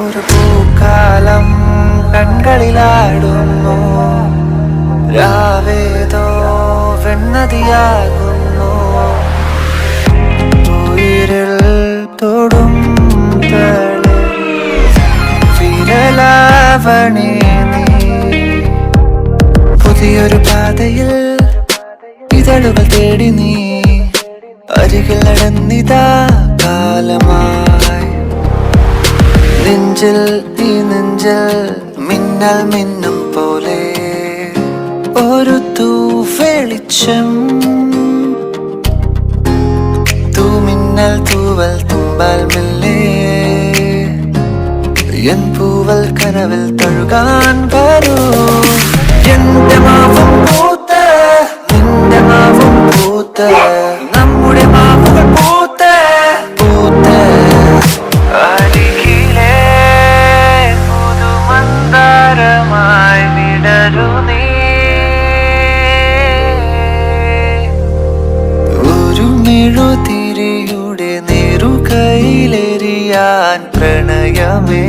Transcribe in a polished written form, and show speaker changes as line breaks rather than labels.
ഒരു പൂക്കാലം കൺകളിലാടുന്നു, രാവേതോ വെണ്ണതിയാകുന്നു. ഉയിരിൽ തൊടും വിരലാവണി നീ, പുതിയൊരു പാതയിൽ ഇതളുകൾ തേടി നീ അരികിൽ നടന്നിതാ കാലമായി. നെഞ്ചിൽ ഈ നെഞ്ചിൽ മിന്നൽ മിന്നും പോലെ ഒരു തൂവെളിച്ചം, തൂമിന്നൽ തൂവൽ തുമ്പാൽ മെല്ലെ എൻ പൂവൽ കനവിൽ തഴുകാൻ വരൂ. എന്റെ മാവും പൂത്ത നിന്റെ മാവും പൂത്ത നമ്മുടെ മാവുകൾ പൂത്ത പൂത്ത അരികിലെ പുതുമന്ദാരമായി വിടരു നീ. ഒരു മെഴുതിരിയുടെ നേരുകയിലെറിയാൻ പ്രണയമേ